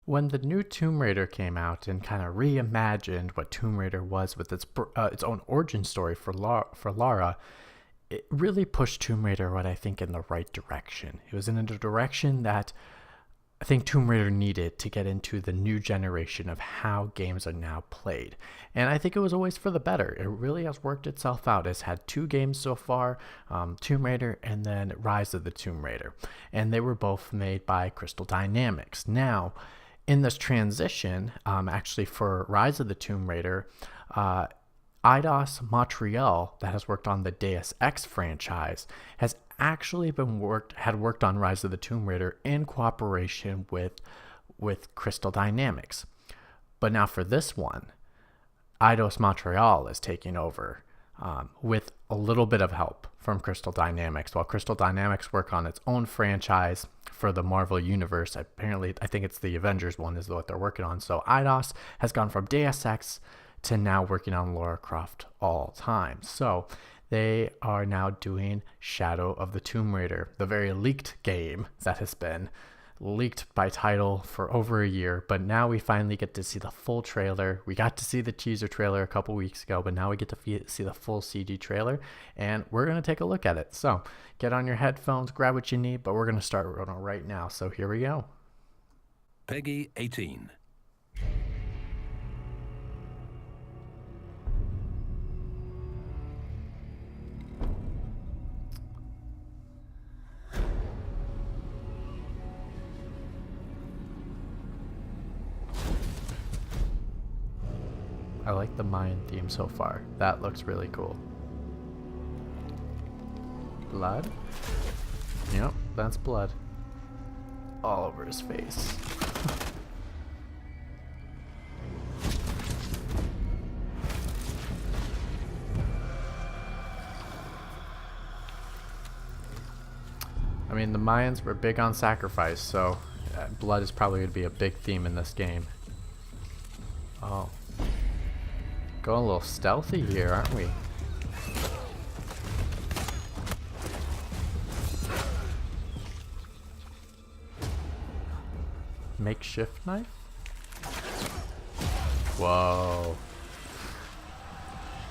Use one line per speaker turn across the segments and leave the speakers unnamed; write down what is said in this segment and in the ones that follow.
When the new Tomb Raider came out and kind of reimagined what Tomb Raider was with its own origin story for Lara, it really pushed Tomb Raider, what I think, in the right direction. It was in a direction that I think Tomb Raider needed to get into the new generation of how games are now played. And I think it was always for the better. It really has worked itself out. It's had two games so far, Tomb Raider and then Rise of the Tomb Raider. And they were both made by Crystal Dynamics. Now, in this transition, actually for Rise of the Tomb Raider, Eidos Montreal, that has worked on the Deus Ex franchise, has actually had worked on Rise of the Tomb Raider in cooperation with Crystal Dynamics. But now for this one, Eidos Montreal is taking over with a little bit of help from Crystal Dynamics. While Crystal Dynamics work on its own franchise for the Marvel Universe, apparently I think it's the Avengers one is what they're working on. So Eidos has gone from Deus Ex to now working on Lara Croft all time. So they are now doing Shadow of the Tomb Raider, the very leaked game that has been leaked by title for over a year, but now we finally get to see the full trailer. We got to see the teaser trailer a couple weeks ago, but now we get to see the full CG trailer, and we're going to take a look at it. So get on your headphones, grab what you need, but we're going to start right now. So here we go.
Peggy 18.
I like the Mayan theme so far. That looks really cool. Blood? Yep, that's blood. All over his face. I mean, the Mayans were big on sacrifice, so blood is probably going to be a big theme in this game. Oh. Going a little stealthy here, aren't we? Makeshift knife? Whoa.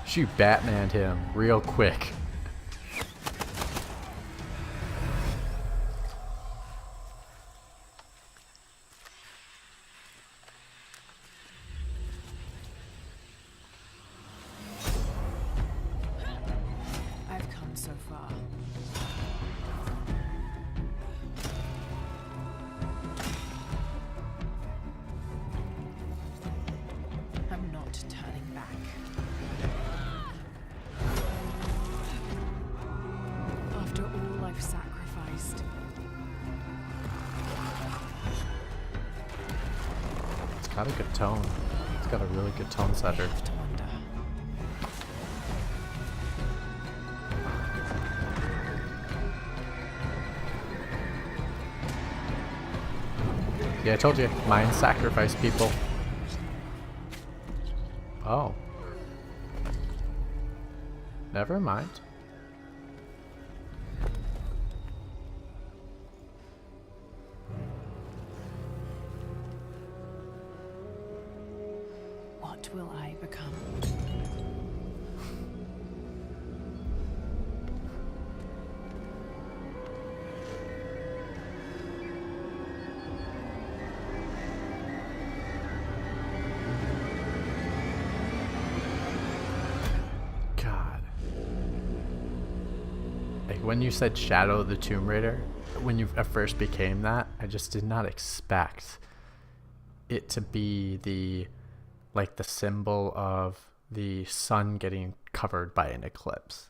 Shoot Batman'd him real quick.
So far. I'm not turning back. After all I've sacrificed.
It's got a good tone. It's got a really good tone setter. Yeah, I told you, Mayan sacrifice people. Oh. Never mind.
What will I become?
When you said Shadow of the Tomb Raider, when you at first became that, I just did not expect it to be the symbol of the sun getting covered by an eclipse.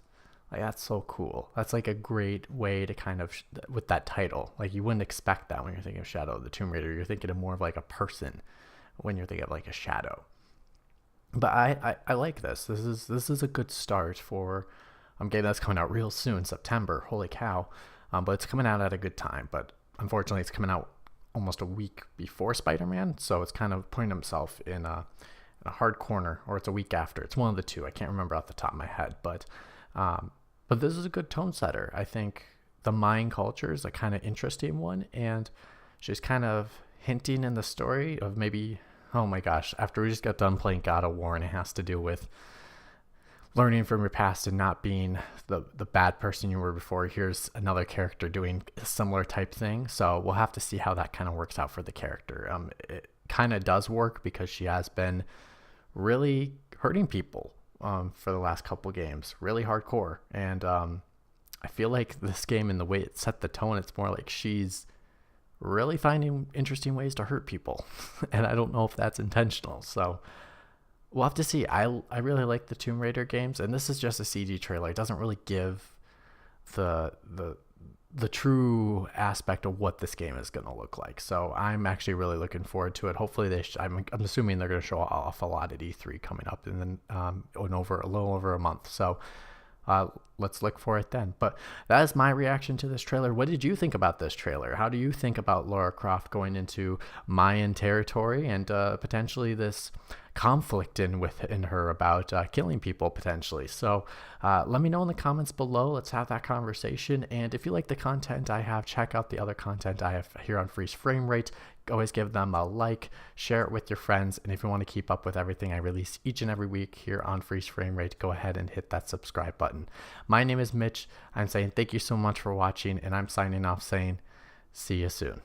Like, that's so cool. That's like a great way to kind of with that title. Like, you wouldn't expect that when you're thinking of Shadow of the Tomb Raider. You're thinking of more of like a person when you're thinking of like a shadow. But I like this. This is a good start for a game that's coming out real soon, September. Holy cow. But it's coming out at a good time. But unfortunately, it's coming out almost a week before Spider-Man. So it's kind of putting himself in a hard corner, or it's a week after. It's one of the two. I can't remember off the top of my head. But this is a good tone setter. I think the Mayan culture is a kind of interesting one. And just kind of hinting in the story of maybe, oh my gosh, after we just got done playing God of War and it has to do with learning from your past and not being the bad person you were before, here's another character doing a similar type thing. So we'll have to see how that kind of works out for the character. It kind of does work because she has been really hurting people for the last couple games, really hardcore. And I feel like this game and the way it set the tone, it's more like she's really finding interesting ways to hurt people. And I don't know if that's intentional. So we'll have to see. I really like the Tomb Raider games, and this is just a CG trailer. It doesn't really give the true aspect of what this game is going to look like. So I'm actually really looking forward to it. Hopefully I'm assuming they're going to show off a lot at E3 coming up in a little over a month. So let's look for it then. But that is my reaction to this trailer. What did you think about this trailer? How do you think about Lara Croft going into Mayan territory and potentially this conflict in her about killing people potentially? So let me know in the comments below. Let's have that conversation. And if you like the content I have, check out the other content I have here on Freeze Frame Rate. Always give them a like, share it with your friends, and if you want to keep up with everything I release each and every week here on Freeze Frame Rate, go ahead and hit that subscribe button. My name is Mitch. I'm saying thank you so much for watching, and I'm signing off saying see you soon.